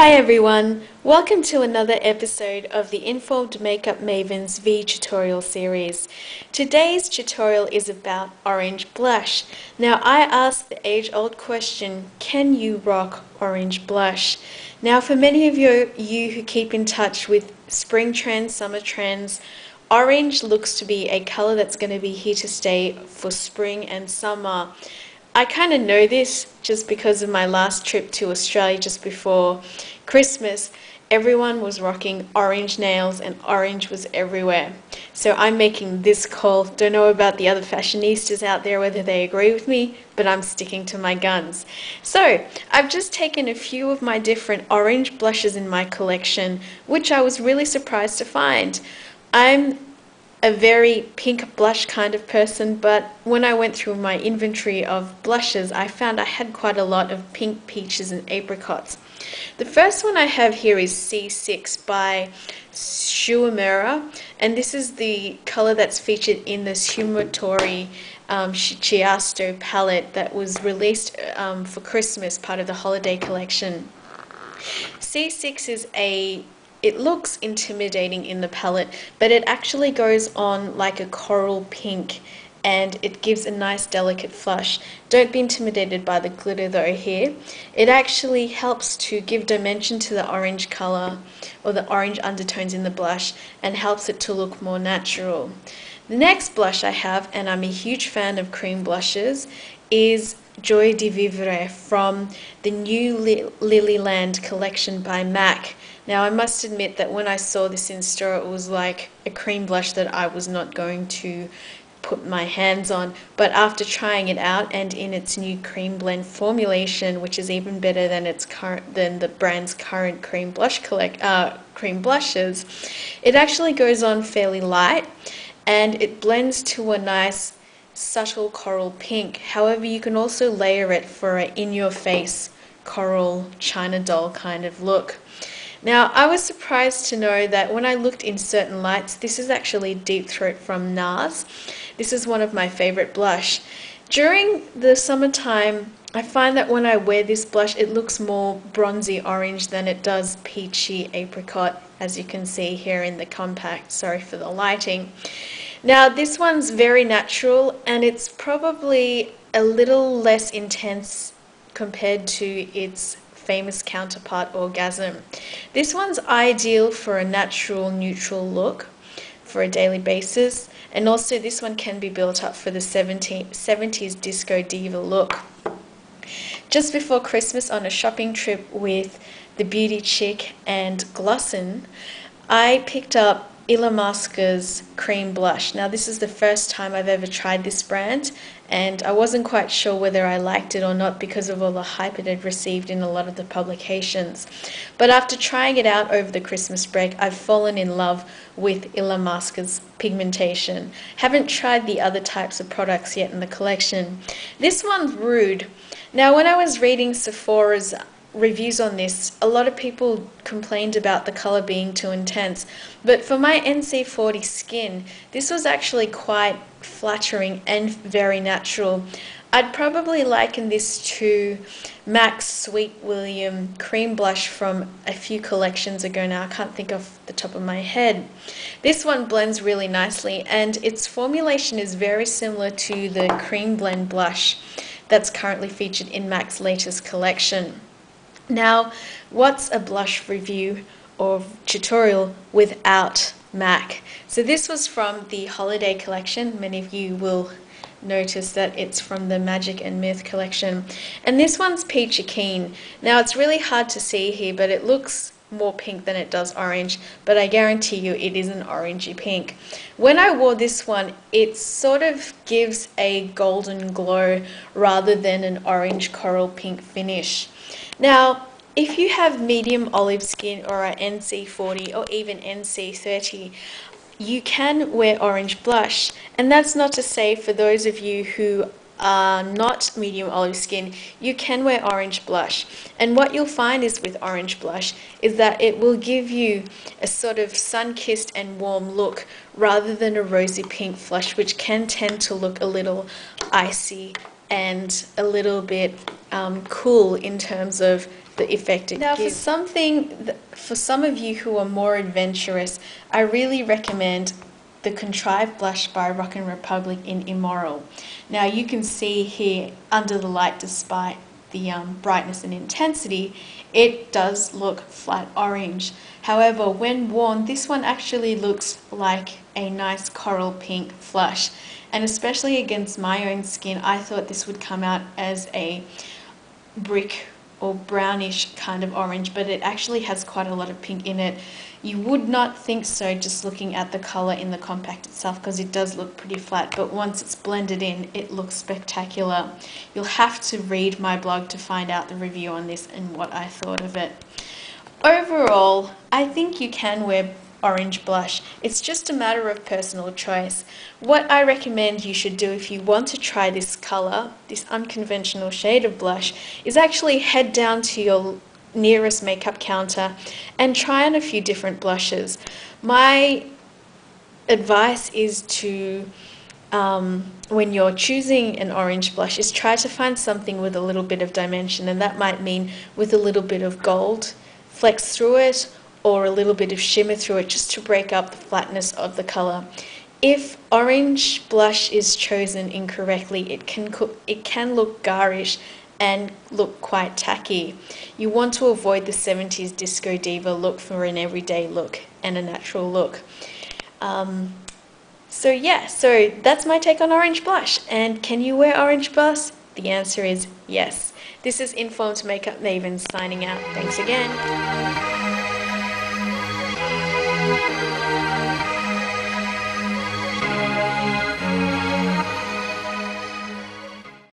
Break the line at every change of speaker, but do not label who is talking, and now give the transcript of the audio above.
Hi everyone, welcome to another episode of the Informed Makeup Maven's V tutorial series. Today's tutorial is about orange blush. Now I asked the age-old question, can you rock orange blush? Now for many of you who keep in touch with spring trends, summer trends, orange looks to be a color that's going to be here to stay for spring and summer. I kind of know this just because of my last trip to Australia just before Christmas. Everyone was rocking orange nails and orange was everywhere. So I'm making this call. Don't know about the other fashionistas out there whether they agree with me, but I'm sticking to my guns. So I've just taken a few of my different orange blushes in my collection, which I was really surprised to find. I'm a very pink blush kind of person, but when I went through my inventory of blushes, I found I had quite a lot of pink, peaches and apricots. The first one I have here is C6 by Shuamura, and this is the color that's featured in the Sumatori Chiasto palette that was released for Christmas, part of the holiday collection. C6 is it looks intimidating in the palette, but it actually goes on like a coral pink and it gives a nice delicate flush. Don't be intimidated by the glitter though here. It actually helps to give dimension to the orange color or the orange undertones in the blush and helps it to look more natural. The next blush I have, and I'm a huge fan of cream blushes, is Joie de Vivre from the new Lilyland collection by MAC. Now I must admit that when I saw this in store, it was like a cream blush that I was not going to put my hands on, but after trying it out and in its new cream blend formulation, which is even better than the brand's current cream blushes, it actually goes on fairly light and it blends to a nice subtle coral pink. However, you can also layer it for an in-your-face coral China doll kind of look. Now, I was surprised to know that when I looked in certain lights, this is actually Deep Throat from NARS. This is one of my favorite blush. During the summertime, I find that when I wear this blush, it looks more bronzy orange than it does peachy apricot, as you can see here in the compact. Sorry for the lighting. Now, this one's very natural and it's probably a little less intense compared to its famous counterpart Orgasm. This one's ideal for a natural neutral look for a daily basis, and also this one can be built up for the 70s disco diva look. Just before Christmas, on a shopping trip with the Beauty Chick and Glossin, I picked up Illamasqua's cream blush. Now this is the first time I've ever tried this brand and I wasn't quite sure whether I liked it or not because of all the hype it had received in a lot of the publications. But after trying it out over the Christmas break, I've fallen in love with Illamasqua's pigmentation. Haven't tried the other types of products yet in the collection. This one's Rude. Now when I was reading Sephora's reviews on this, a lot of people complained about the color being too intense, but for my NC40 skin, this was actually quite flattering and very natural. I'd probably liken this to MAC's Sweet William cream blush from a few collections ago now. I can't think off the top of my head. This one blends really nicely and its formulation is very similar to the cream blend blush that's currently featured in MAC's latest collection. Now, what's a blush review or tutorial without MAC? So this was from the holiday collection. Many of you will notice that it's from the Magic and Myth collection. And this one's Peachy Keen. Now, it's really hard to see here, but it looks more pink than it does orange, but I guarantee you it is an orangey pink. When I wore this one, it sort of gives a golden glow rather than an orange coral pink finish. Now, if you have medium olive skin or a NC40 or even NC30, you can wear orange blush. And that's not to say for those of you who are not medium olive skin, you can wear orange blush. And what you'll find is with orange blush is that it will give you a sort of sun-kissed and warm look rather than a rosy pink flush, which can tend to look a little icy and a little bit cool in terms of the effect it gives. Now for some of you who are more adventurous, I really recommend the Contrived Blush by Rockin' Republic in Immoral. Now you can see here under the light, despite the brightness and intensity, it does look flat orange. However, when worn, this one actually looks like a nice coral pink flush, and especially against my own skin, I thought this would come out as a brick or brownish kind of orange, but it actually has quite a lot of pink in it. You would not think so just looking at the color in the compact itself, because it does look pretty flat, but once it's blended in, it looks spectacular. You'll have to read my blog to find out the review on this and what I thought of it. Overall, I think you can wear orange blush. It's just a matter of personal choice. What I recommend you should do if you want to try this color, this unconventional shade of blush, is actually head down to your nearest makeup counter and try on a few different blushes. My advice is to, when you're choosing an orange blush, is try to find something with a little bit of dimension, and that might mean with a little bit of gold flecks through it, or a little bit of shimmer through it, just to break up the flatness of the color. If orange blush is chosen incorrectly, it can look garish and look quite tacky. You want to avoid the 70s disco diva look for an everyday look and a natural look. So that's my take on orange blush. And can you wear orange blush? The answer is yes. This is Informed Makeup Maven signing out. Thanks again.